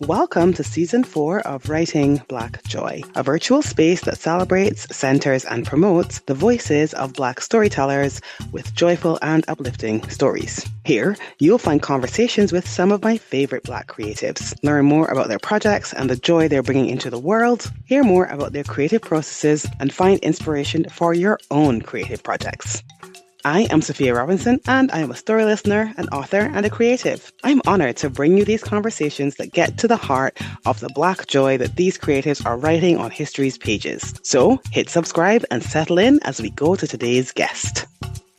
Welcome to Season 4 of Writing Black Joy, a virtual space that celebrates, centers, and promotes the voices of Black storytellers with joyful and uplifting stories. Here, you'll find conversations with some of my favorite Black creatives, learn more about their projects and the joy they're bringing into the world, hear more about their creative processes, and find inspiration for your own creative projects. I am Sophia Robinson, and I am a story listener, an author, and a creative. I'm honored to bring you these conversations that get to the heart of the Black joy that these creatives are writing on history's pages. So hit subscribe and settle in as we go to today's guest.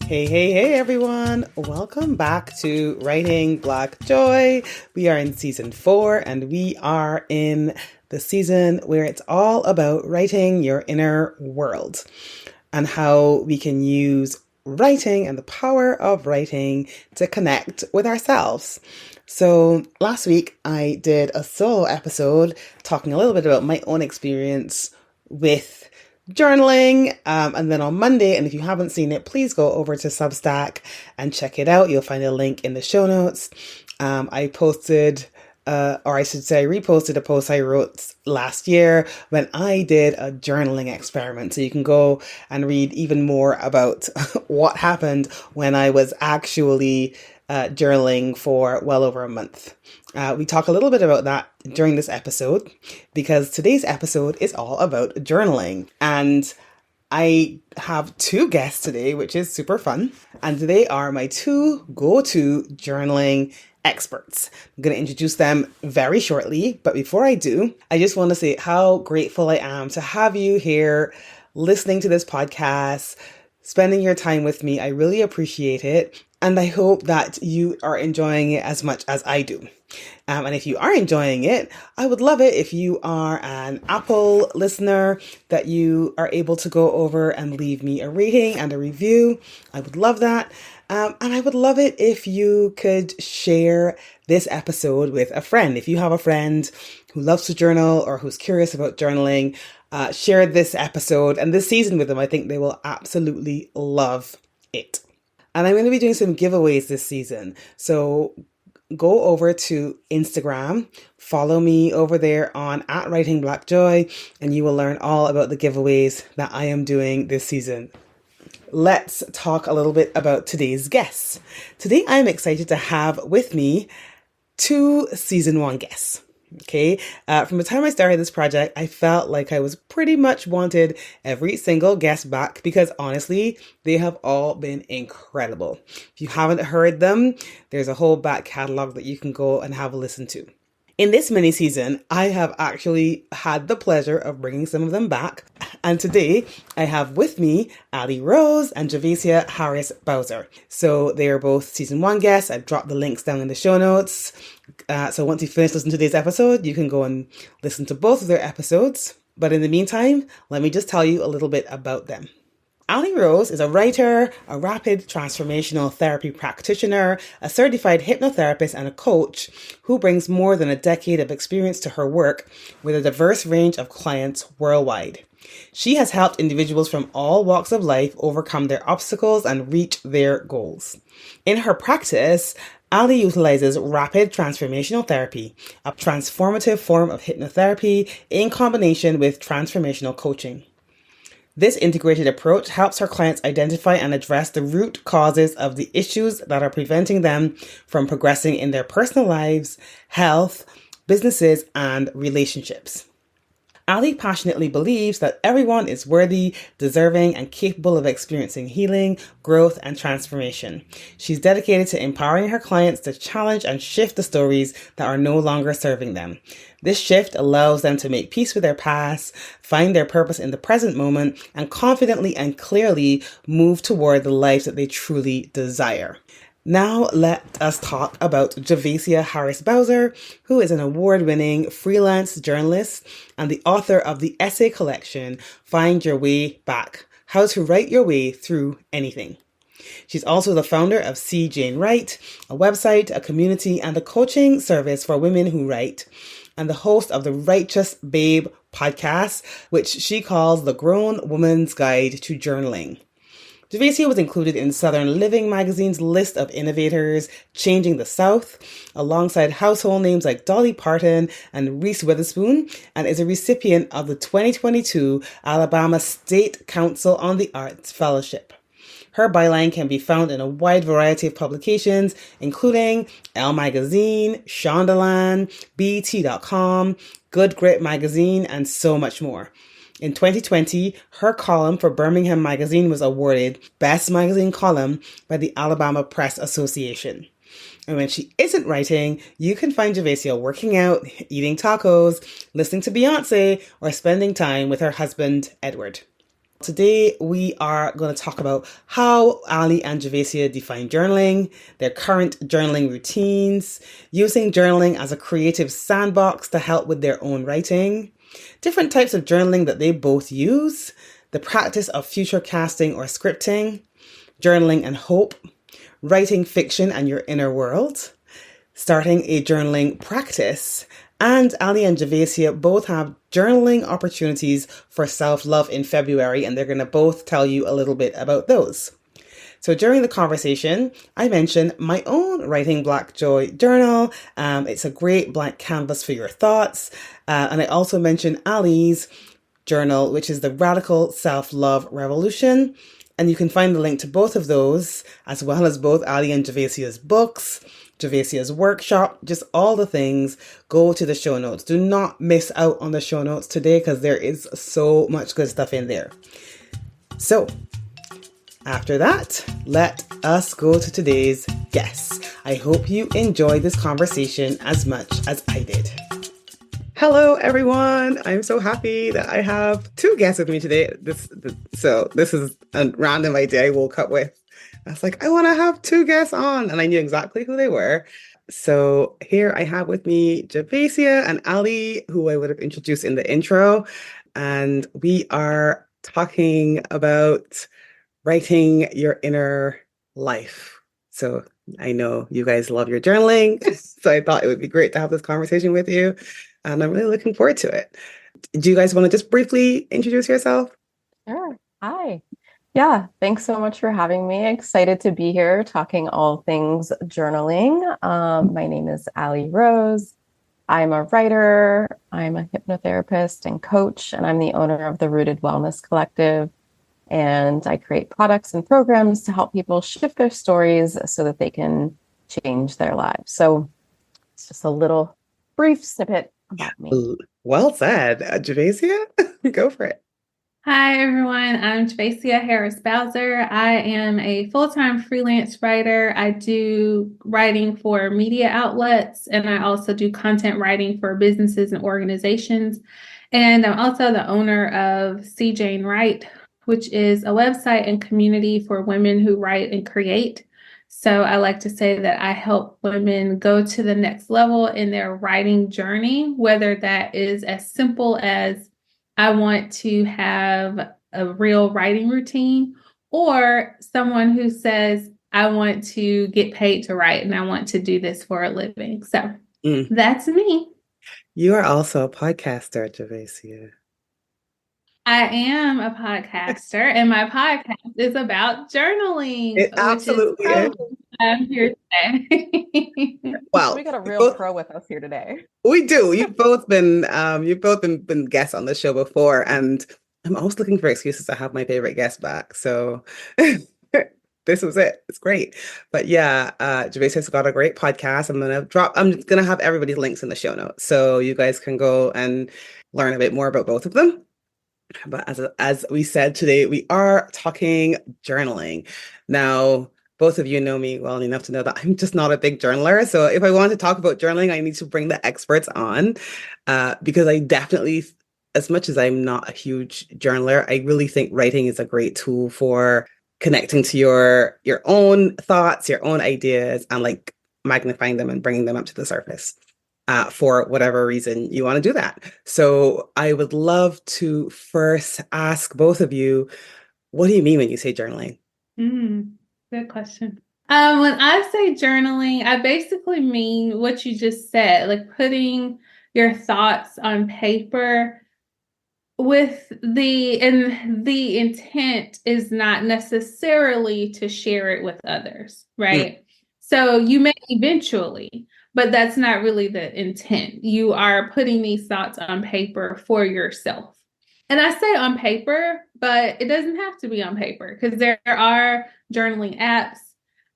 Hey, everyone. Welcome back to Writing Black Joy. We are in Season 4, and we are in the season where it's all about writing your inner world and how we can use writing and the power of writing to connect with ourselves. So last week I did a solo episode talking a little bit about my own experience with journaling. And then on Monday, and if you haven't seen it, please go over to Substack and check it out. You'll find a link in the show notes. I posted I reposted a post I wrote last year when I did a journaling experiment. So you can go and read even more about what happened when I was actually journaling for well over a month. We talk a little bit about that during this episode because today's episode is all about journaling. And I have two guests today, which is super fun. And they are my two go-to journaling experts. I'm going to introduce them very shortly, but before I do, I just want to say how grateful I am to have you here listening to this podcast, spending your time with me. I really appreciate it, and I hope that you are enjoying it as much as I do. And if you are enjoying it, I would love it if you are an Apple listener, that you are able to go over and leave me a rating and a review. I would love that. And I would love it if you could share this episode with a friend. If you have a friend who loves to journal or who's curious about journaling, share this episode and this season with them. I think they will absolutely love it. And I'm going to be doing some giveaways this season. So go over to Instagram, follow me over there on @WritingBlackJoy, and you will learn all about the giveaways that I am doing this season. Let's talk a little bit about today's guests. Today, I'm excited to have with me two Season 1 guests. Okay, from the time I started this project, I felt like I was pretty much wanted every single guest back because honestly, they have all been incredible. If you haven't heard them, there's a whole back catalog that you can go and have a listen to. In this mini season, I have actually had the pleasure of bringing some of them back. And today I have with me Ally Rose and Javacia Harris Bowser. So they are both Season 1 guests. I've dropped the links down in the show notes. So once you finish listening to today's episode, you can go and listen to both of their episodes. But in the meantime, let me just tell you a little bit about them. Ally Rose is a writer, a rapid transformational therapy practitioner, a certified hypnotherapist, and a coach who brings more than a decade of experience to her work with a diverse range of clients worldwide. She has helped individuals from all walks of life overcome their obstacles and reach their goals. In her practice, Ally utilizes rapid transformational therapy, a transformative form of hypnotherapy in combination with transformational coaching. This integrated approach helps her clients identify and address the root causes of the issues that are preventing them from progressing in their personal lives, health, businesses, and relationships. Ally passionately believes that everyone is worthy, deserving, and capable of experiencing healing, growth, and transformation. She's dedicated to empowering her clients to challenge and shift the stories that are no longer serving them. This shift allows them to make peace with their past, find their purpose in the present moment, and confidently and clearly move toward the life that they truly desire. Now let us talk about Javacia Harris Bowser, who is an award-winning freelance journalist and the author of the essay collection, Find Your Way Back: How to Write Your Way Through Anything. She's also the founder of See Jane Write, a website, a community, and a coaching service for women who write, and the host of the Righteous Babe podcast, which she calls the Grown Woman's Guide to Journaling. Javacia was included in Southern Living magazine's list of innovators changing the South, alongside household names like Dolly Parton and Reese Witherspoon, and is a recipient of the 2022 Alabama State Council on the Arts Fellowship. Her byline can be found in a wide variety of publications, including Elle Magazine, Shondaland, BET.com, Good Grit Magazine, and so much more. In 2020, her column for Birmingham Magazine was awarded Best Magazine Column by the Alabama Press Association. And when she isn't writing, you can find Javacia working out, eating tacos, listening to Beyonce, or spending time with her husband, Edward. Today, we are going to talk about how Ally and Javacia define journaling, their current journaling routines, using journaling as a creative sandbox to help with their own writing, different types of journaling that they both use, the practice of future casting or scripting, journaling and hope, writing fiction and your inner world, starting a journaling practice, and Ally and Javacia both have journaling opportunities for self-love in February, and they're going to both tell you a little bit about those. So during the conversation, I mentioned my own Writing Black Joy journal. It's a great blank canvas for your thoughts. And I also mentioned Ally's journal, which is the Radical Self-Love Revolution. And you can find the link to both of those, as well as both Ally and Javacia's books, Javacia's workshop, just all the things. Go to the show notes. Do not miss out on the show notes today because there is so much good stuff in there. So after that, let us go to today's guest. I hope you enjoyed this conversation as much as I did. Hello, everyone. I'm so happy that I have two guests with me today. This is a random idea I woke up with. I was like, I want to have two guests on, and I knew exactly who they were. So here I have with me Javacia and Ally, who I would have introduced in the intro. And we are talking about writing your inner life. So I know you guys love your journaling. So I thought it would be great to have this conversation with you. And I'm really looking forward to it. Do you guys want to just briefly introduce yourself? Sure. Hi. Yeah, thanks so much for having me. Excited to be here talking all things journaling. My name is Ally Rose. I'm a writer, I'm a hypnotherapist and coach, and I'm the owner of the Rooted Wellness Collective. And I create products and programs to help people shift their stories so that they can change their lives. So it's just a little brief snippet about me. Well said. Javacia, go for it. Hi, everyone. I'm Javacia Harris Bowser. I am a full-time freelance writer. I do writing for media outlets, and I also do content writing for businesses and organizations. And I'm also the owner of C. Jane Write, which is a website and community for women who write and create. So I like to say that I help women go to the next level in their writing journey, whether that is as simple as I want to have a real writing routine, or someone who says, I want to get paid to write and I want to do this for a living. So that's me. You are also a podcaster, Javacia. I am a podcaster, and my podcast is about journaling. It absolutely is. I'm here today. Well, we got a real pro with us here today. We do. You've both been guests on the show before, and I'm always looking for excuses to have my favorite guest back. So this was it. It's great. But yeah, Javacia's got a great podcast. I'm gonna have everybody's links in the show notes, so you guys can go and learn a bit more about both of them. But as we said today, we are talking journaling. Now, both of you know me well enough to know that I'm just not a big journaler. So if I want to talk about journaling, I need to bring the experts on because I definitely, as much as I'm not a huge journaler, I really think writing is a great tool for connecting to your own thoughts, your own ideas, and like magnifying them and bringing them up to the surface. For whatever reason you want to do that. So I would love to first ask both of you, what do you mean when you say journaling? Good question. When I say journaling, I basically mean what you just said, like putting your thoughts on paper with the intent is not necessarily to share it with others, right? So you may eventually, but that's not really the intent. You are putting these thoughts on paper for yourself. And I say on paper, but it doesn't have to be on paper because there are journaling apps.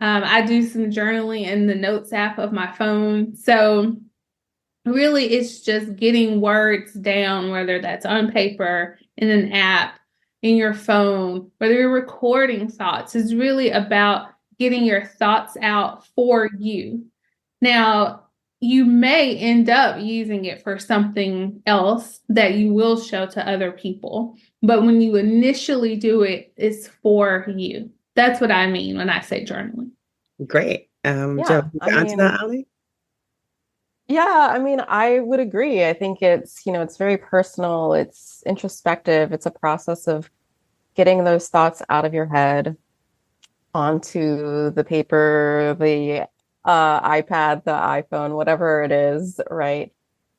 I do some journaling in the notes app of my phone. So really, it's just getting words down, whether that's on paper, in an app, in your phone, whether you're recording thoughts, is really about getting your thoughts out for you. Now, you may end up using it for something else that you will show to other people. But when you initially do it, it's for you. That's what I mean when I say journaling. Great. Do you Yeah, have to answer that, Ally? yeah, I mean, I would agree. I think it's, it's very personal, it's introspective, it's a process of getting those thoughts out of your head onto the paper, the iPad, the iPhone, whatever it is, right?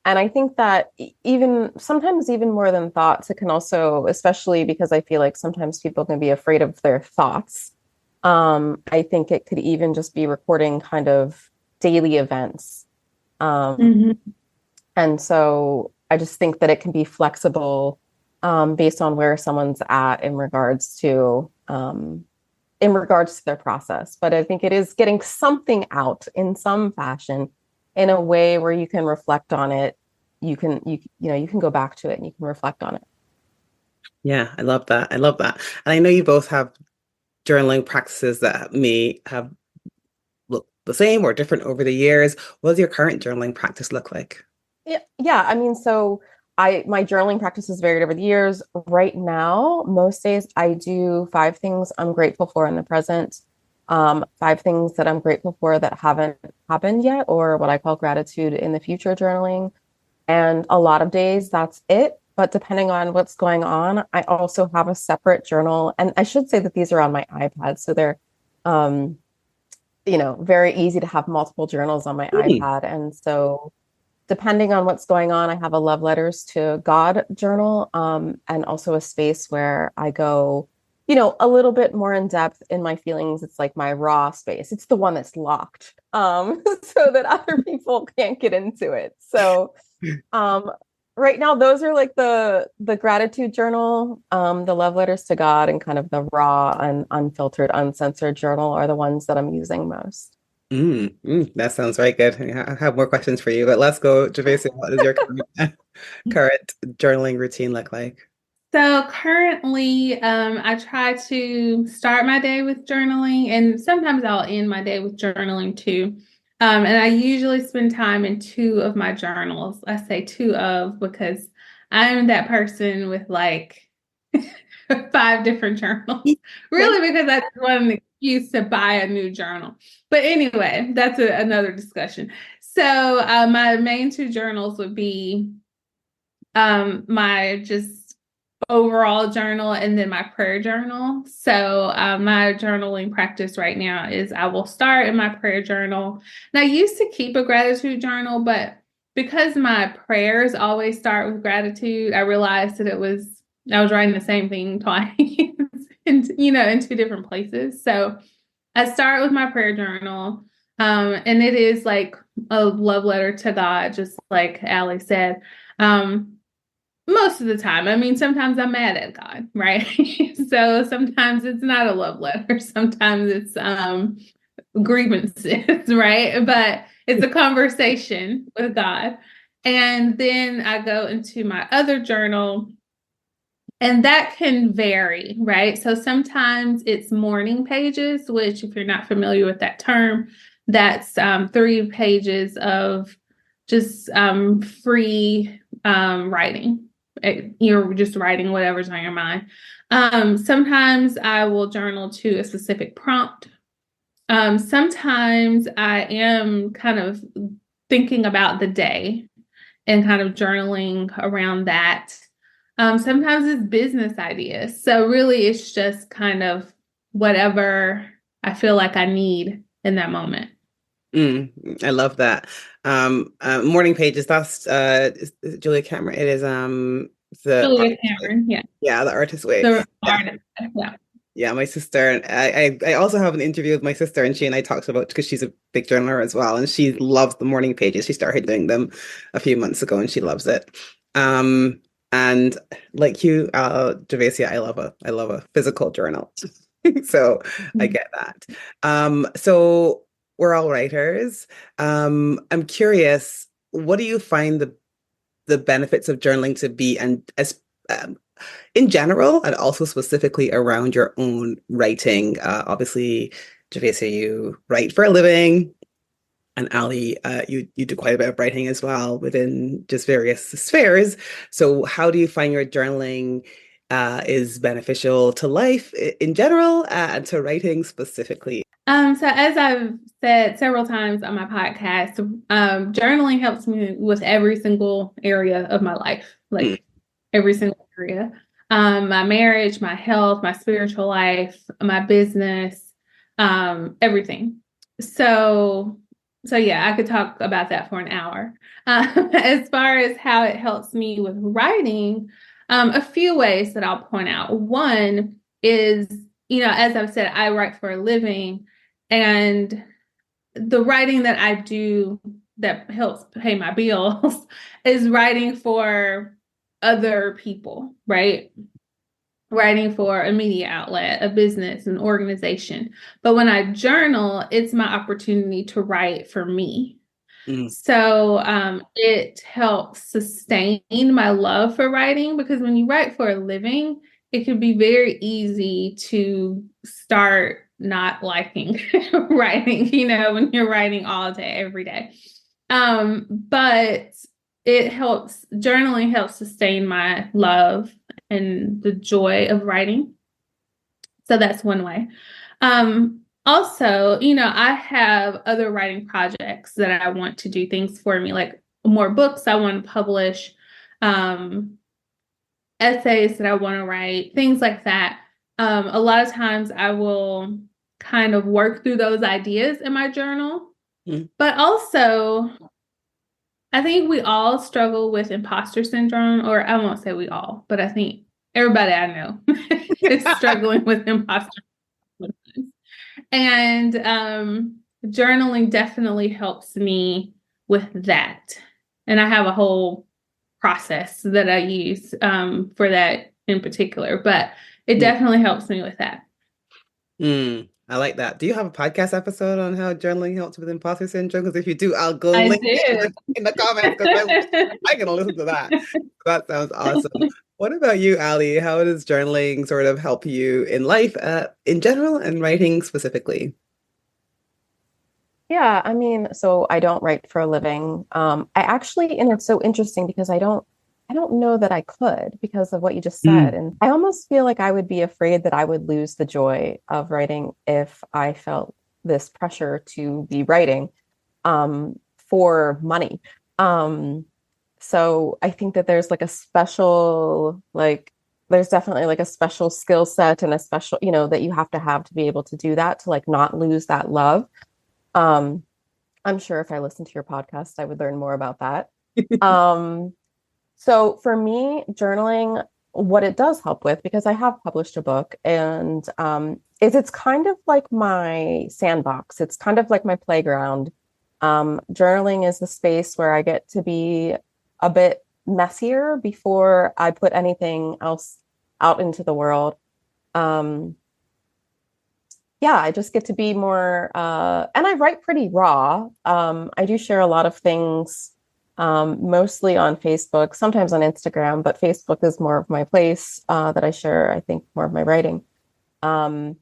And I think that even sometimes, even more than thoughts, it can also, especially because I feel like sometimes people can be afraid of their thoughts. I think it could even just be recording kind of daily events. Mhm. And so I just think that it can be flexible based on where someone's at in regards to their process. But I think it is getting something out in some fashion in a way where you can reflect on it. You can go back to it and you can reflect on it. Yeah, I love that. I love that. And I know you both have journaling practices that may have looked the same or different over the years. What does your current journaling practice look like? Yeah. I mean, so my journaling practice has varied over the years. Right now, most days I do 5 things I'm grateful for in the present, 5 things that I'm grateful for that haven't happened yet, or what I call gratitude in the future journaling. And a lot of days that's it. But depending on what's going on, I also have a separate journal. And I should say that these are on my iPad. So they're, um, very easy to have multiple journals on my Hmm. iPad. And so depending on what's going on, I have a love letters to God journal, and also a space where I go, a little bit more in depth in my feelings. It's like my raw space. It's the one that's locked, so that other people can't get into it. So, um, right now, those are like the gratitude journal, the love letters to God, and kind of the raw and unfiltered, uncensored journal are the ones that I'm using most. That sounds right good. Yeah, I have more questions for you, but let's go, Javacia. What does your current journaling routine look like? So currently, I try to start my day with journaling, and sometimes I'll end my day with journaling too. And I usually spend time in two of my journals. I say two of because I'm that person with like 5 different journals. Okay. Really, because I just want an excuse to buy a new journal. But anyway, that's another discussion. So my main two journals would be my just overall journal and then my prayer journal. So my journaling practice right now is I will start in my prayer journal. And I used to keep a gratitude journal, but because my prayers always start with gratitude, I realized that I was writing the same thing twice in 2 different places. So I start with my prayer journal. And it is like a love letter to God, just like Ally said. Most of the time. I mean, sometimes I'm mad at God, right? So sometimes it's not a love letter. Sometimes it's grievances, right? But it's a conversation with God. And then I go into my other journal, and that can vary, right? So sometimes it's morning pages, which, if you're not familiar with that term, that's 3 pages of just free writing. You're just writing whatever's on your mind. Sometimes I will journal to a specific prompt. Sometimes I am kind of thinking about the day and kind of journaling around that. Sometimes it's business ideas. So really it's just kind of whatever I feel like I need in that moment. I love that. Morning pages, that's is it Julia Cameron. It is The Julia Cameron, yeah. Yeah, the artist way. The Yeah. artist, yeah. Yeah, my sister and I also have an interview with my sister, and she and I talked about, because she's a big journaler as well, and she loves the morning pages. She started doing them a few months ago, and she loves it. Um, and like you, Javacia, I love a physical journal. So I Mhm. get that. So we're all writers. I'm curious, what do you find the benefits of journaling to be, and as um, in general, and also specifically around your own writing? Obviously, Javacia, you write for a living, and Ally, you do quite a bit of writing as well within just various spheres. So, how do you find your journaling is beneficial to life in general, and to writing specifically? So as I've said several times on my podcast, journaling helps me with every single area of my life, Mm, like every single area. My marriage, my health, my spiritual life, my business, everything. So, so yeah, I could talk about that for an hour. As far as how it helps me with writing, a few ways that I'll point out. One is, as I've said, I write for a living. And the writing that I do that helps pay my bills is writing for other people, right? Writing for a media outlet, a business, an organization. But when I journal, it's my opportunity to write for me. mm, So it helps sustain my love for writing, because when you write for a living, it can be very easy to start not liking writing, when you're writing all day, every day. But journaling helps sustain my love and the joy of writing. So that's one way. Also, I have other writing projects that I want to do things for me, like more books I want to publish, um, essays that I want to write, things like that. A lot of times I will kind of work through those ideas in my journal, mm. but also I think we all struggle with imposter syndrome, or I won't say we all, but I think everybody I know is struggling with imposter syndrome. And journaling definitely helps me with that. And I have a whole process that I use for that in particular, but it Mm, definitely helps me with that. I like that. Do you have a podcast episode on how journaling helps with imposter syndrome? Because if you do, I'll go I link it in do. the comments, because I can listen to that. That sounds awesome. What about you, Ally? How does journaling sort of help you in life, in general, and writing specifically? Yeah, I mean, so I don't write for a living. I actually, and it's so interesting because I don't know that I could because of what you just said. Mm, And I almost feel like I would be afraid that I would lose the joy of writing if I felt this pressure to be writing for money. Um, so I think that there's like a special, like, there's definitely like a special skill set and a special, that you have to be able to do that, to like not lose that love. Um, I'm sure if I listened to your podcast, I would learn more about that. Um, so for me, journaling, what it does help with, because I have published a book, and is it's kind of like my sandbox. It's kind of like my playground. Journaling is the space where I get to be a bit messier before I put anything else out into the world. Um, yeah, I just get to be more, and I write pretty raw. I do share a lot of things, mostly on Facebook, sometimes on Instagram, but Facebook is more of my place, that I share, I think, more of my writing. Um,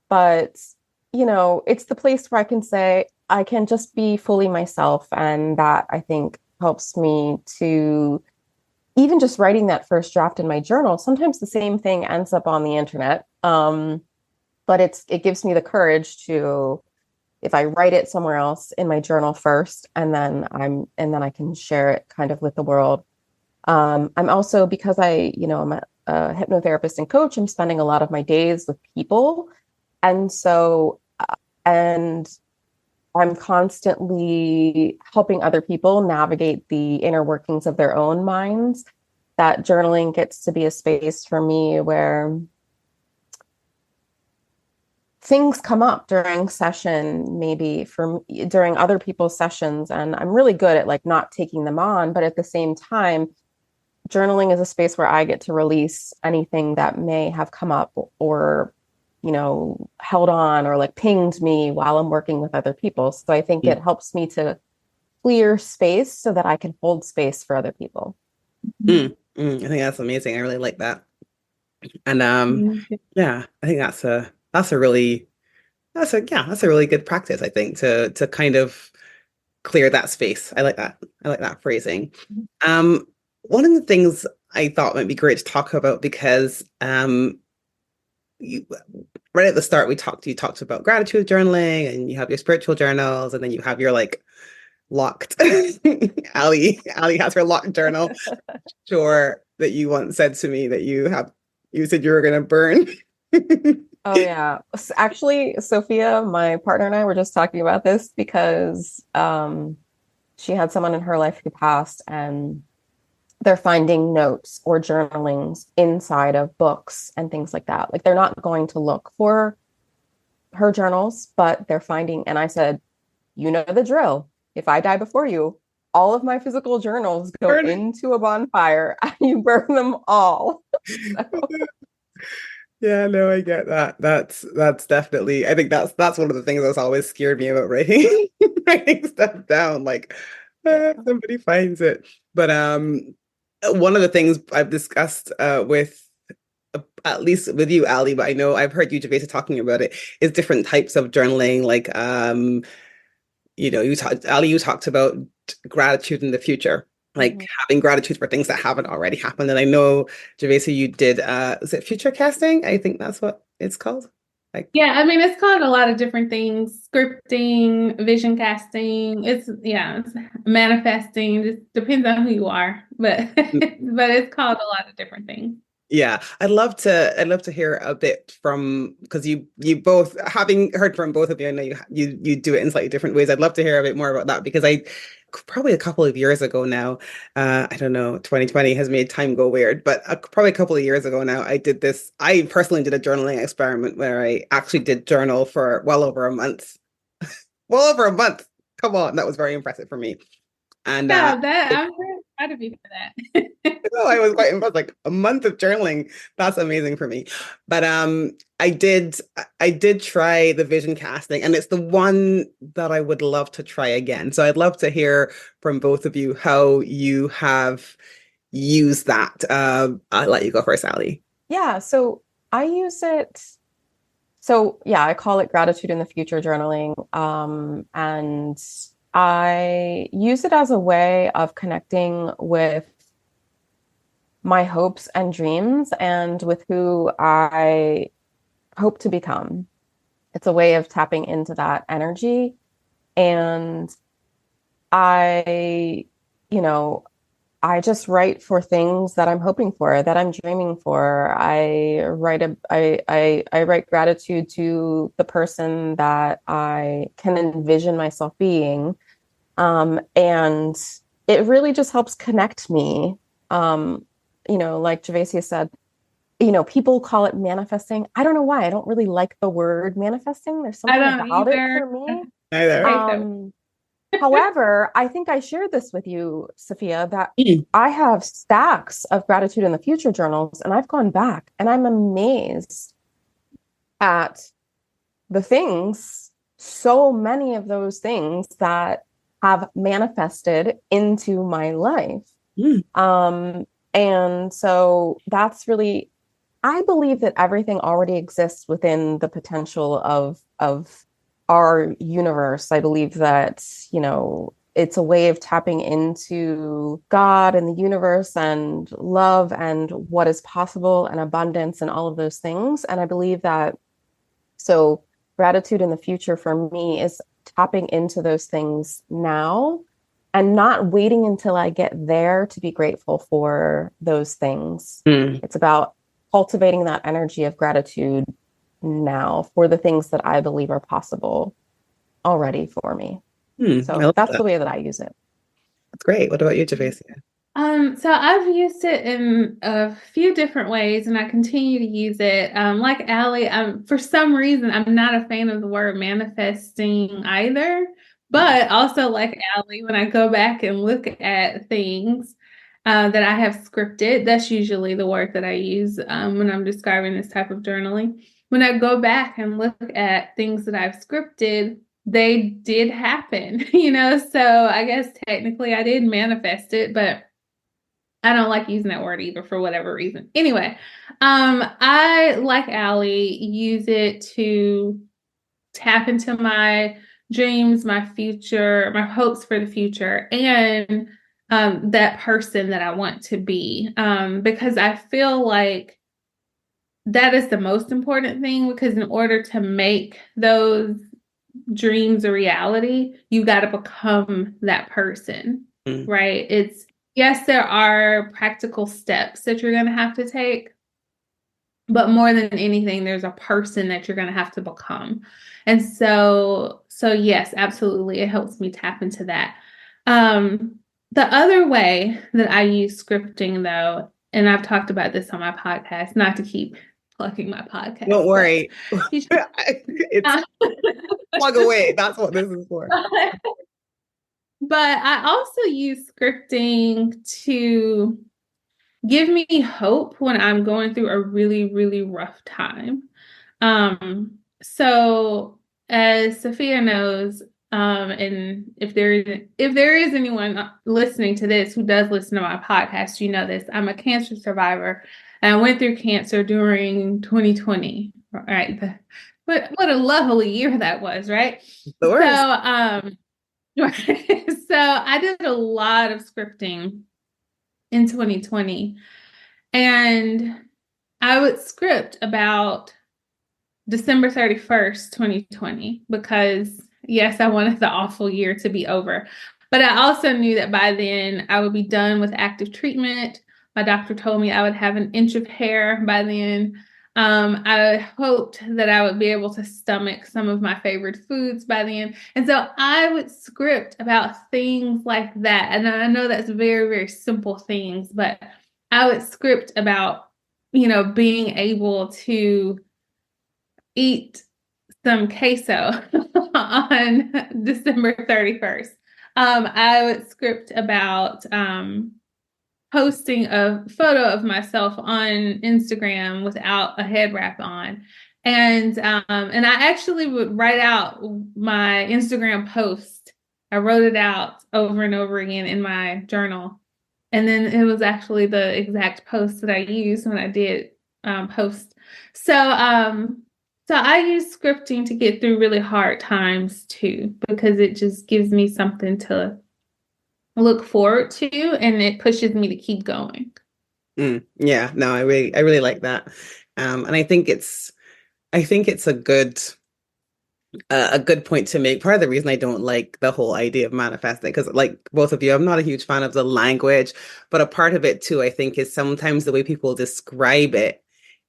but, it's the place where I can say, I can just be fully myself. And that, I think, helps me to even just writing that first draft in my journal. Sometimes the same thing ends up on the internet. But it gives me the courage to, if I write it somewhere else in my journal first, and then I can share it kind of with the world. I'm also, because I'm a hypnotherapist and coach, I'm spending a lot of my days with people, and so and I'm constantly helping other people navigate the inner workings of their own minds. that journaling gets to be a space for me where things come up during session, maybe during other people's sessions, and I'm really good at like not taking them on, but at the same time, journaling is a space where I get to release anything that may have come up or, held on or like pinged me while I'm working with other people. So I think it helps me to clear space so that I can hold space for other people. I think that's amazing. I really like that. And yeah, I think that's a really good practice, I think, to kind of clear that space. I like that. I like that phrasing. One of the things I thought might be great to talk about, because right at the start you talked about gratitude journaling, and you have your spiritual journals, and then you have your like locked Ally has her locked journal. Sure, that you once said to me that you said you were going to burn. Oh yeah. Actually, Sophia, my partner, and I were just talking about this because she had someone in her life who passed, and they're finding notes or journalings inside of books and things like that. Like they're not going to look for her journals, but they're finding, and I said, you know the drill. If I die before you, all of my physical journals go into a bonfire and you burn them all. Yeah, no, I get that. That's definitely, I think that's one of the things that's always scared me about writing writing stuff down. Like, somebody finds it. But one of the things I've discussed with at least with you, Ally, but I know I've heard you, Javacia, talking about it, is different types of journaling. Like, Ally, you talked about gratitude in the future, like having gratitude for things that haven't already happened. And I know, Javacia, you did, is it future casting? I think that's what it's called. Like, yeah, I mean, it's called a lot of different things: scripting, vision casting. It's manifesting. It depends on who you are, but but it's called a lot of different things. Yeah, I'd love to hear a bit from, because you both, having heard from both of you, I know you do it in slightly different ways. I'd love to hear a bit more about that, because I probably a couple of years ago now, I don't know, 2020 has made time go weird, but probably a couple of years ago now, I personally did a journaling experiment where I actually did journal for well over a month. Well over a month. Come on, that was very impressive for me. And I'm very proud of you for that. no, I was quite impressed. Like, a month of journaling, that's amazing for me. But I did try the vision casting, and it's the one that I would love to try again. So I'd love to hear from both of you how you have used that. I'll let you go first, Ally. Yeah, so I use it. So yeah, I call it gratitude in the future journaling. And I use it as a way of connecting with my hopes and dreams and with who I hope to become. It's a way of tapping into that energy. And I, I just write for things that I'm hoping for, that I'm dreaming for. I write gratitude to the person that I can envision myself being. And it really just helps connect me. Like Javacia said, people call it manifesting. I don't know why. I don't really like the word manifesting. There's something about it for me. Neither. However, I think I shared this with you, Sophia, that I have stacks of gratitude in the future journals, and I've gone back and I'm amazed at the things, so many of those things that have manifested into my life. And so that's really, I believe that everything already exists within the potential of our universe. I believe that, it's a way of tapping into God and the universe and love and what is possible and abundance and all of those things. And I believe that, so gratitude in the future for me is tapping into those things now and not waiting until I get there to be grateful for those things. It's about cultivating that energy of gratitude now for the things that I believe are possible already for me. So that's the way that I use it. That's great. What about you, Javacia? So I've used it in a few different ways, and I continue to use it. Like Ally, for some reason, I'm not a fan of the word manifesting either. But also, like Ally, when I go back and look at things that I have scripted, that's usually the word that I use when I'm describing this type of journaling. When I go back and look at things that I've scripted, they did happen, So I guess technically I did manifest it, but I don't like using that word either for whatever reason. Anyway, I, like Ally, use it to tap into my dreams, my future, my hopes for the future, and that person that I want to be. Because I feel like that is the most important thing, because in order to make those dreams a reality, you got to become that person, right? Yes, there are practical steps that you're going to have to take, but more than anything, there's a person that you're going to have to become. And so yes, absolutely, it helps me tap into that. The other way that I use scripting, though, and I've talked about this on my podcast, not to keep plugging my podcast. Don't worry. It's plug away. That's what this is for. But I also use scripting to give me hope when I'm going through a really, really rough time. So as Sophia knows, and if there is anyone listening to this who does listen to my podcast, you know this. I'm a cancer survivor, and I went through cancer during 2020. Right? What a lovely year that was, right? So I did a lot of scripting in 2020, and I would script about December 31st, 2020, because yes, I wanted the awful year to be over. But I also knew that by then I would be done with active treatment. My doctor told me I would have an inch of hair by then. I hoped that I would be able to stomach some of my favorite foods by then. And so I would script about things like that. And I know that's very, very simple things, but I would script about, being able to eat some queso on December 31st. I would script about posting a photo of myself on Instagram without a head wrap on. And I actually would write out my Instagram post. I wrote it out over and over again in my journal. And then it was actually the exact post that I used when I did post. So I use scripting to get through really hard times too, because it just gives me something to look forward to, and it pushes me to keep going. Yeah, no, I really like that. And I think it's a good point to make. Part of the reason I don't like the whole idea of manifesting, because like both of you, I'm not a huge fan of the language, but a part of it too, I think, is sometimes the way people describe it,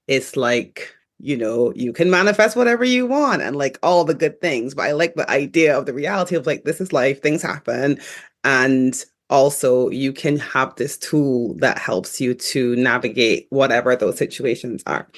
it's like, you can manifest whatever you want and like all the good things. But I like the idea of the reality of like, this is life, things happen. And also you can have this tool that helps you to navigate whatever those situations are.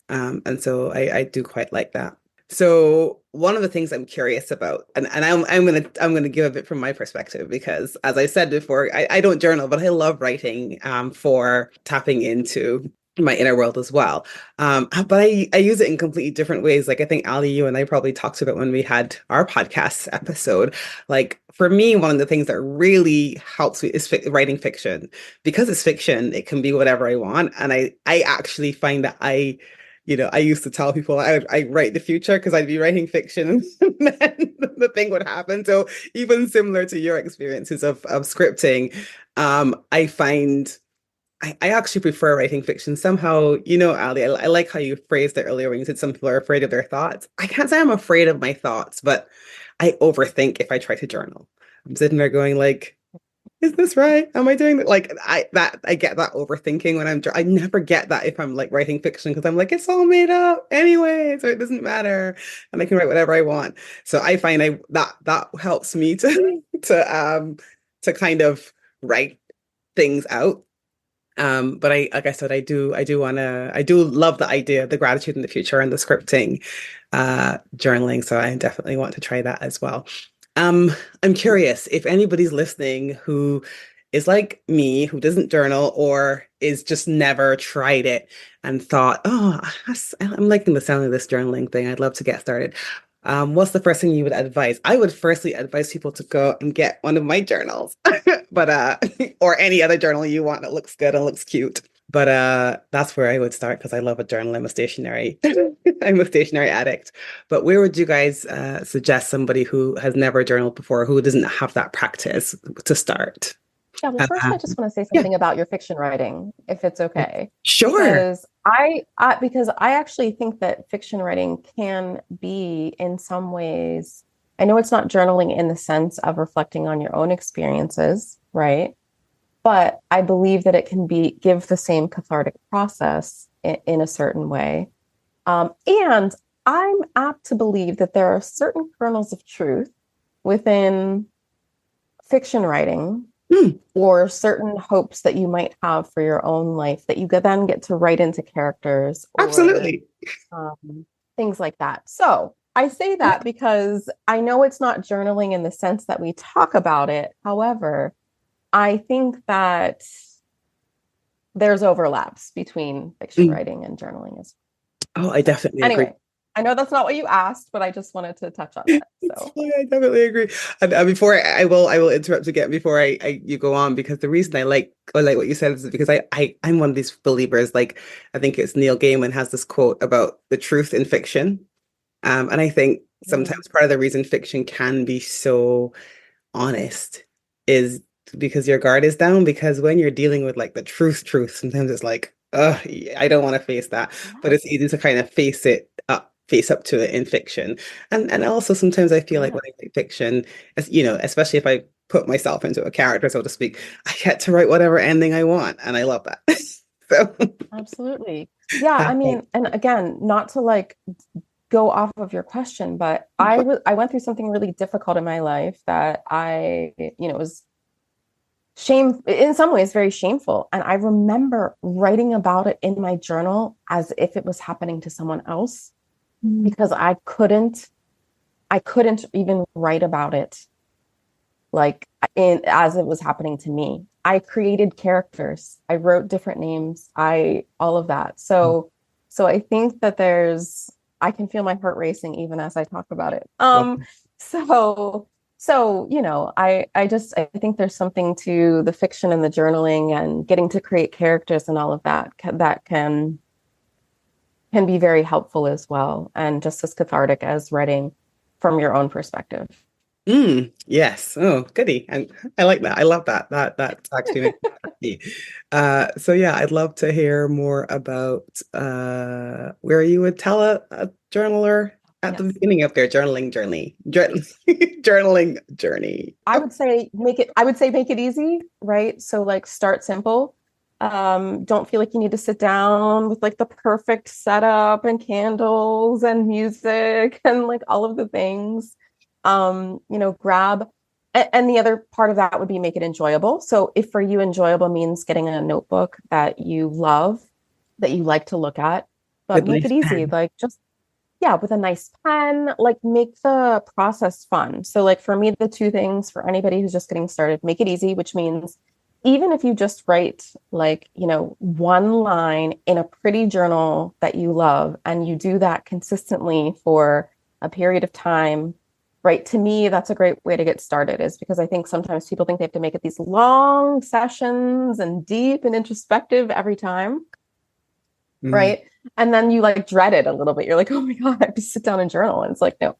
And so I do quite like that. So one of the things I'm curious about, and I'm gonna give a bit from my perspective, because as I said before, I don't journal, but I love writing for tapping into my inner world as well. But I use it in completely different ways. Like I think Ali, you and I probably talked about when we had our podcast episode. Like for me, one of the things that really helps me is writing fiction. Because it's fiction, it can be whatever I want. And I actually find that I used to tell people I write the future because I'd be writing fiction and then the thing would happen. So even similar to your experiences of scripting, I find I actually prefer writing fiction. Somehow, Ali, I like how you phrased it earlier when you said some people are afraid of their thoughts. I can't say I'm afraid of my thoughts, but I overthink if I try to journal. I'm sitting there going like, is this right? Am I doing that? Like I get that overthinking when I never get that if I'm like writing fiction, because I'm like, it's all made up anyway, so it doesn't matter. And I can write whatever I want. So I find that helps me to kind of write things out. But like I said, I do love the idea of the gratitude in the future and the scripting, journaling. So I definitely want to try that as well. I'm curious if anybody's listening who is like me, who doesn't journal or is just never tried it and thought, oh, I'm liking the sound of this journaling thing. I'd love to get started. What's the first thing you would advise? I would firstly advise people to go and get one of my journals, but or any other journal you want that looks good and looks cute. But that's where I would start because I love a journal. I'm a stationery, I'm a stationery addict. But where would you guys suggest somebody who has never journaled before, who doesn't have that practice to start? Yeah, well, first I just want to say Yeah, something about your fiction writing, if it's okay. sure. Because I actually think that fiction writing can be in some ways, I know it's not journaling in the sense of reflecting on your own experiences, right? But I believe that it can give the same cathartic process in a certain way. And I'm apt to believe that there are certain kernels of truth within fiction writing or certain hopes that you might have for your own life that you then get to write into characters or Absolutely. things like that. So I say that because I know it's not journaling in the sense that we talk about it. However, I think that there's overlaps between fiction writing and journaling as well. Oh, I definitely agree. I know that's not what you asked, but I just wanted to touch on that. So I definitely agree. And before I will interrupt again before you go on, because the reason I like what you said is because I'm one of these believers. Like I think it's Neil Gaiman has this quote about the truth in fiction, and I think sometimes part of the reason fiction can be so honest is because your guard is down. Because when you're dealing with like the truth, sometimes it's like, oh, I don't want to face that, but it's easy to kind of face up to it in fiction. And also sometimes I feel like when I write fiction, as you know, especially if I put myself into a character, so to speak, I get to write whatever ending I want. And I love that. So absolutely. Yeah. I mean, and again, not to like go off of your question, but I went through something really difficult in my life that was in some ways very shameful. And I remember writing about it in my journal as if it was happening to someone else. Because I couldn't even write about it like as it was happening to me. I created characters. I wrote different names. All of that. So I think that I can feel my heart racing even as I talk about it. So I think there's something to the fiction and the journaling and getting to create characters and all of that that can be very helpful as well, and just as cathartic as writing from your own perspective. Yes. Oh, goody. And I like that. I love that. That's actually makes me happy. So yeah, I'd love to hear more about where you would tell a journaler at the beginning of their journaling journey. Journaling journey. I would say make it easy, right? So like start simple. Don't feel like you need to sit down with like the perfect setup and candles and music and like all of the things. Grab, and the other part of that would be make it enjoyable. So if for you enjoyable means getting a notebook that you love, that you like to look at, but make it easy, like just with a nice pen, like make the process fun. So like for me, the two things for anybody who's just getting started, make it easy, which means even if you just write like, one line in a pretty journal that you love, and you do that consistently for a period of time, right? To me, that's a great way to get started, is because I think sometimes people think they have to make it these long sessions and deep and introspective every time. Right. And then you like dread it a little bit. You're like, oh my God, I have to sit down and journal. And it's like, no,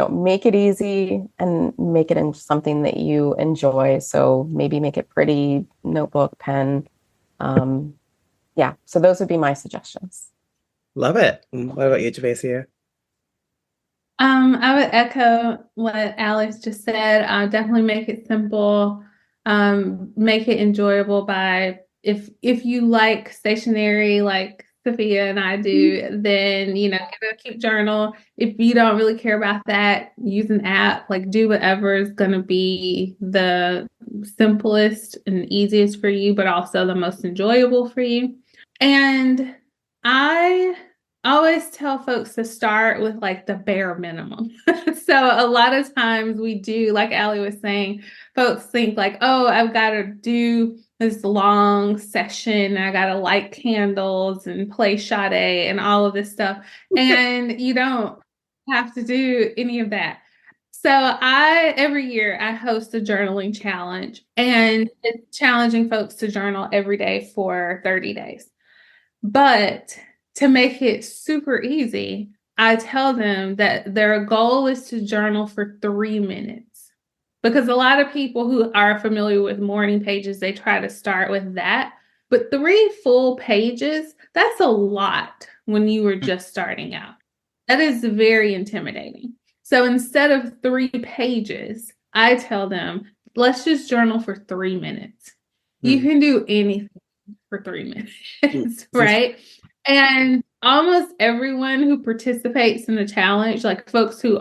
make it easy and make it into something that you enjoy. So maybe make it pretty, notebook, pen. So those would be my suggestions. Love it. What about you, Javacia? I would echo what Alex just said. Definitely make it simple. Make it enjoyable by if you like stationery, like Sophia and I do, then, get a cute journal. If you don't really care about that, use an app, like do whatever is going to be the simplest and easiest for you, but also the most enjoyable for you. And I always tell folks to start with like the bare minimum. So a lot of times we do, like Ally was saying, folks think like, oh, I've got to do this long session. I got to light candles and play Sade and all of this stuff. And you don't have to do any of that. So every year I host a journaling challenge, and it's challenging folks to journal every day for 30 days. But to make it super easy, I tell them that their goal is to journal for 3 minutes. Because a lot of people who are familiar with morning pages, they try to start with that. But 3 full pages, that's a lot when you were just starting out. That is very intimidating. So instead of 3 pages, I tell them, let's just journal for 3 minutes. You can do anything for 3 minutes, right? And almost everyone who participates in the challenge, like folks who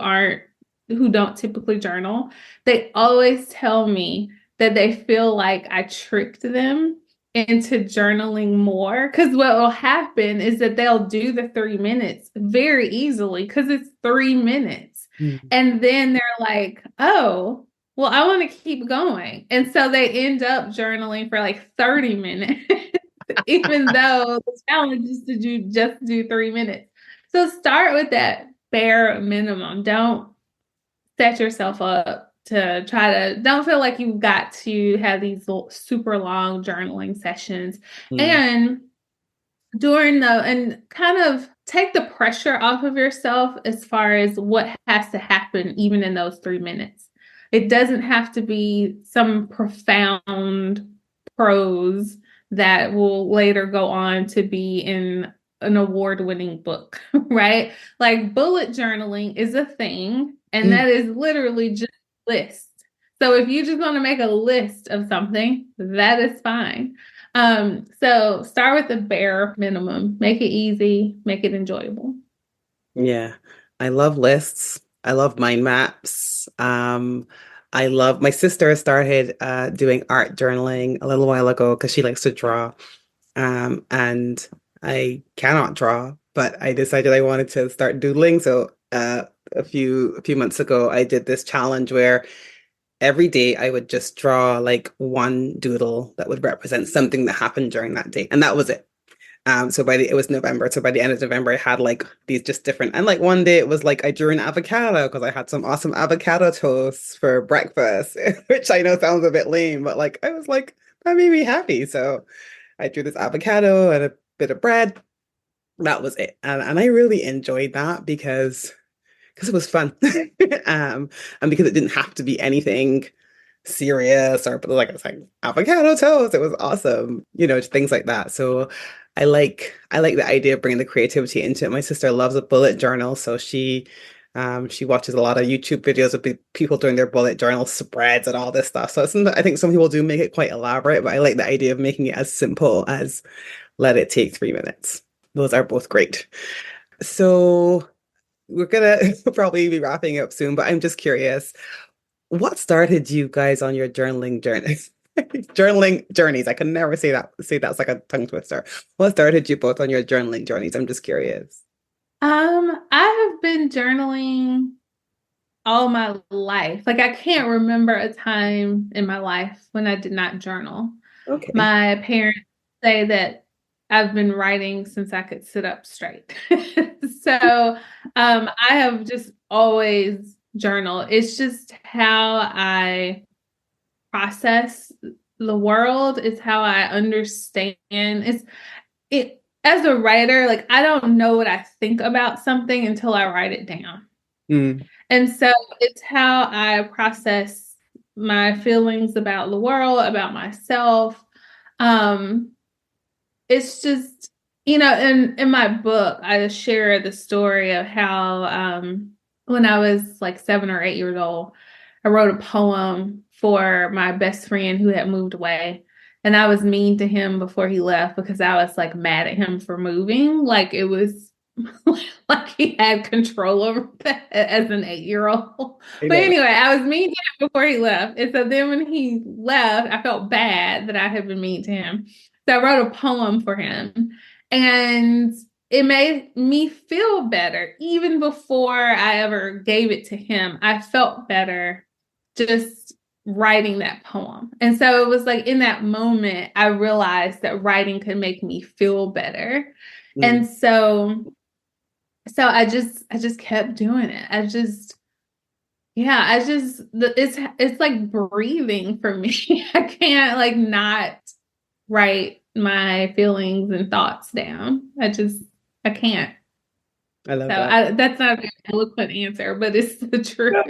don't typically journal, they always tell me that they feel like I tricked them into journaling more. Because what will happen is that they'll do the 3 minutes very easily because it's 3 minutes. And then they're like, oh, well, I want to keep going. And so they end up journaling for like 30 minutes. Even though the challenge is to do 3 minutes. So start with that bare minimum. Don't set yourself up to don't feel like you've got to have these super long journaling sessions. And and kind of take the pressure off of yourself as far as what has to happen even in those 3 minutes. It doesn't have to be some profound prose that will later go on to be in an award-winning book, right? Like bullet journaling is a thing, and that is literally just a list. So if you just want to make a list of something, that is fine. So start with the bare minimum, make it easy, make it enjoyable. Yeah, I love lists. I love mind maps. My sister started doing art journaling a little while ago because she likes to draw. And I cannot draw, but I decided I wanted to start doodling. So a few months ago, I did this challenge where every day I would just draw like one doodle that would represent something that happened during that day. And that was it. It was November. So by the end of November, I had like these just different, and like one day it was like I drew an avocado because I had some awesome avocado toast for breakfast, which I know sounds a bit lame, but like I was like, that made me happy. So I drew this avocado and a bit of bread. That was it. And I really enjoyed that because it was fun. And because it didn't have to be anything serious or like I was like avocado toast. It was awesome, just things like that. So I like the idea of bringing the creativity into it. My sister loves a bullet journal, so she watches a lot of YouTube videos of people doing their bullet journal spreads and all this stuff. So I think some people do make it quite elaborate, but I like the idea of making it as simple as let it take 3 minutes. Those are both great. So we're gonna probably be wrapping up soon, but I'm just curious, what started you guys on your journaling journey? Journaling journeys. I can never say that. That's like a tongue twister. What started you both on your journaling journeys? I'm just curious. I have been journaling all my life. Like I can't remember a time in my life when I did not journal. Okay. My parents say that I've been writing since I could sit up straight. So I have just always journaled. It's just how I process the world. It's how I understand. As a writer, like I don't know what I think about something until I write it down. And so it's how I process my feelings about the world, about myself. It's just, in my book, I share the story of how when I was like 7 or 8 years old, I wrote a poem for my best friend who had moved away. And I was mean to him before he left because I was like mad at him for moving. Like it was like he had control over that as an 8-year-old. But anyway, I was mean to him before he left. And so then when he left, I felt bad that I had been mean to him. So I wrote a poem for him. And it made me feel better. Even before I ever gave it to him, I felt better just writing that poem. And so it was like in that moment, I realized that writing could make me feel better. And so I just kept doing it. It's like breathing for me. I can't like not write my feelings and thoughts down. I can't. I love that. That's not an eloquent answer, but it's the truth. No,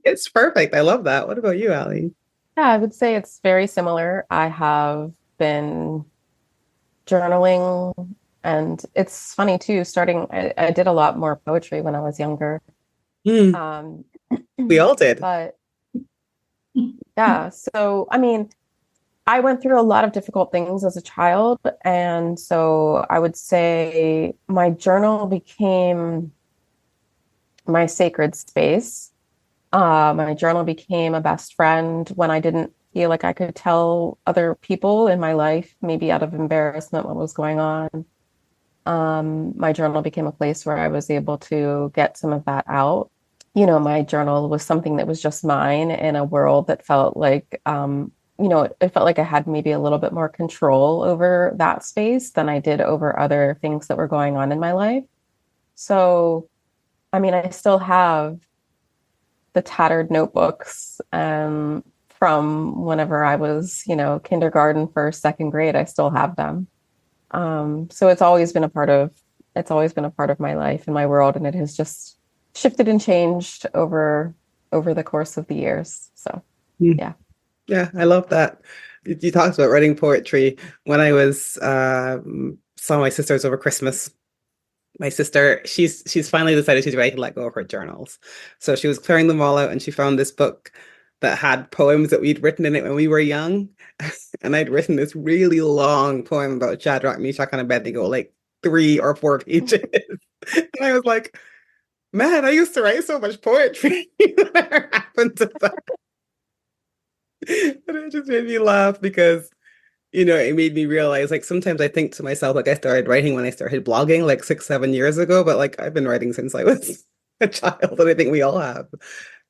it's perfect. I love that. What about you, Ally? Yeah, I would say it's very similar. I have been journaling, and it's funny too, I did a lot more poetry when I was younger. We all did. But yeah, so I mean, I went through a lot of difficult things as a child, and so I would say my journal became my sacred space. My journal became a best friend when I didn't feel like I could tell other people in my life, maybe out of embarrassment, what was going on. My journal became a place where I was able to get some of that out. My journal was something that was just mine in a world that felt like, it felt like I had maybe a little bit more control over that space than I did over other things that were going on in my life. So, I mean, I still have the tattered notebooks from whenever I was, kindergarten, first, second grade. I still have them. So it's always been a part of my life and my world, and it has just shifted and changed over the course of the years. So yeah. Yeah, I love that. You talked about writing poetry. When I was saw my sisters over Christmas, my sister, she's finally decided she's ready to let go of her journals. So she was clearing them all out, and she found this book that had poems that we'd written in it when we were young. And I'd written this really long poem about Shadrach, Meshach, and Abednego, like 3 or 4 pages. And I was like, man, I used to write so much poetry. Whatever happened to that? And it just made me laugh because, it made me realize, like, sometimes I think to myself, like, I started writing when I started blogging like 6-7 years ago, but like I've been writing since I was a child, and I think we all have.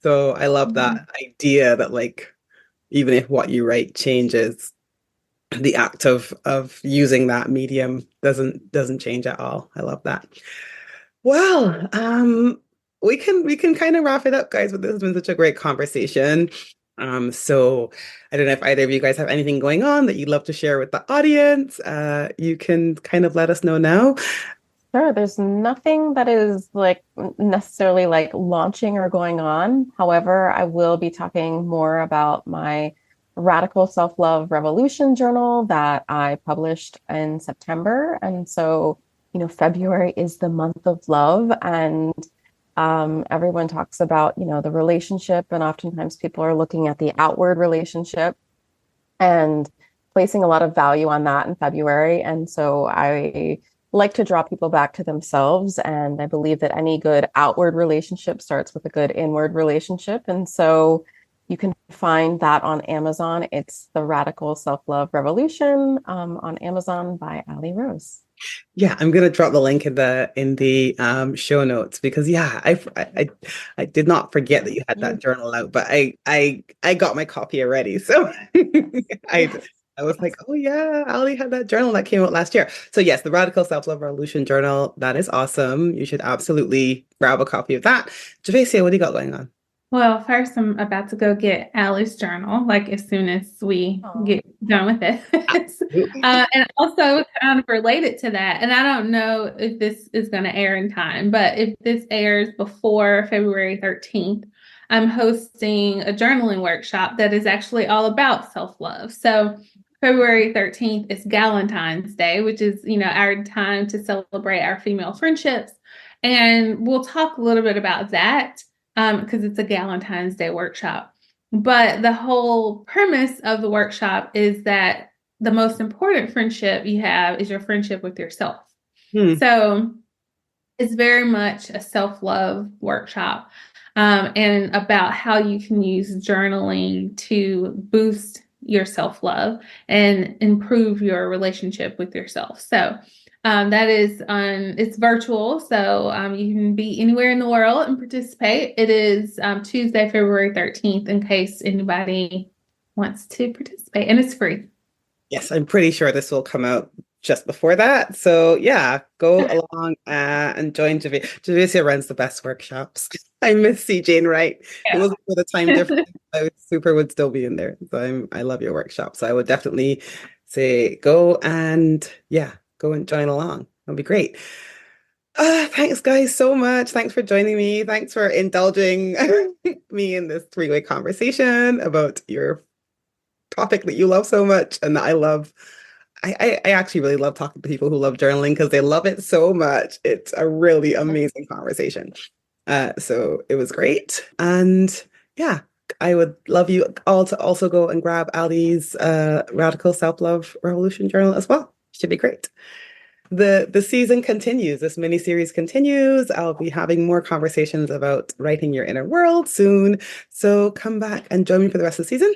So I love that idea that, like, even if what you write changes, the act of using that medium doesn't change at all. I love that. Well, we can kind of wrap it up, guys, but this has been such a great conversation. So I don't know if either of you guys have anything going on that you'd love to share with the audience. You can kind of let us know now. Sure. There's nothing that is like necessarily like launching or going on. However, I will be talking more about my Radical Self-Love Revolution journal that I published in September. And so, February is the month of love, and everyone talks about, the relationship, and oftentimes people are looking at the outward relationship and placing a lot of value on that in February. And so I like to draw people back to themselves. And I believe that any good outward relationship starts with a good inward relationship. And so you can find that on Amazon. It's the Radical Self-Love Revolution on Amazon by Ally Rose. Yeah, I'm gonna drop the link in the show notes because I did not forget that you had that journal out, but I got my copy already, so I was like, oh yeah, Ally had that journal that came out last year. So yes, the Radical Self-Love Revolution journal, that is awesome. You should absolutely grab a copy of that. Javacia, what do you got going on? Well, first, I'm about to go get Allie's journal, like as soon as we get done with it. And also kind of related to that, and I don't know if this is going to air in time, but if this airs before February 13th, I'm hosting a journaling workshop that is actually all about self-love. So February 13th is Galentine's Day, which is, our time to celebrate our female friendships. And we'll talk a little bit about that. Because it's a Galentine's Day workshop. But the whole premise of the workshop is that the most important friendship you have is your friendship with yourself. Hmm. So it's very much a self-love workshop, and about how you can use journaling to boost your self-love and improve your relationship with yourself. So that is it's virtual, so you can be anywhere in the world and participate. It is Tuesday, February 13th, in case anybody wants to participate, and it's free. Yes, I'm pretty sure this will come out just before that. So yeah, go along and join Javacia. Javacia runs the best workshops. I miss CJ and Wright. It wasn't for the time difference. Super would still be in there. So I love your workshop. So I would definitely say go and join along. That'll be great. Thanks, guys, so much. Thanks for joining me. Thanks for indulging me in this three-way conversation about your topic that you love so much and that I love. I actually really love talking to people who love journaling because they love it so much. It's a really amazing conversation. So it was great. And yeah, I would love you all to also go and grab Ally's Radical Self-Love Revolution Journal as well. Should be great. The season continues. This mini series continues. I'll be having more conversations about writing your inner world soon. So come back and join me for the rest of the season.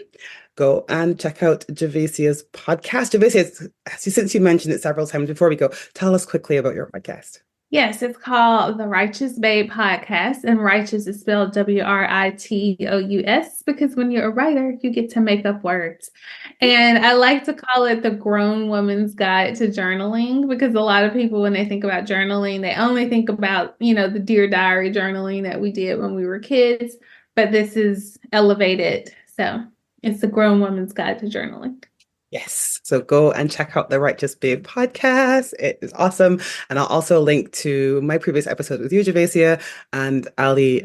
Go and check out Javacia's podcast. Javacia, since you mentioned it several times before we go, tell us quickly about your podcast. Yes, it's called the Righteous Babe Podcast, and righteous is spelled WRITOUS because when you're a writer, you get to make up words. And I like to call it the Grown Woman's Guide to Journaling because a lot of people, when they think about journaling, they only think about, the Dear Diary journaling that we did when we were kids, but this is elevated. So it's the Grown Woman's Guide to Journaling. Yes. So go and check out the Righteous Babe podcast. It is awesome. And I'll also link to my previous episode with you, Javacia, and Ally.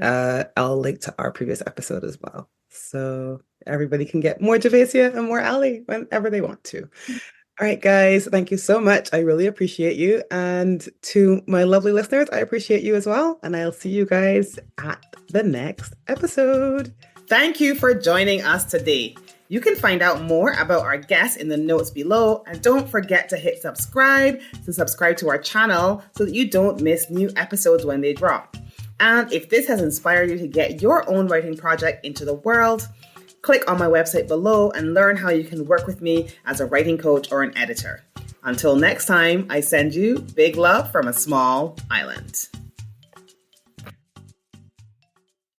I'll link to our previous episode as well. So everybody can get more Javacia and more Ally whenever they want to. All right, guys. Thank you so much. I really appreciate you. And to my lovely listeners, I appreciate you as well. And I'll see you guys at the next episode. Thank you for joining us today. You can find out more about our guests in the notes below, and don't forget to hit subscribe to our channel so that you don't miss new episodes when they drop. And if this has inspired you to get your own writing project into the world, click on my website below and learn how you can work with me as a writing coach or an editor. Until next time, I send you big love from a small island.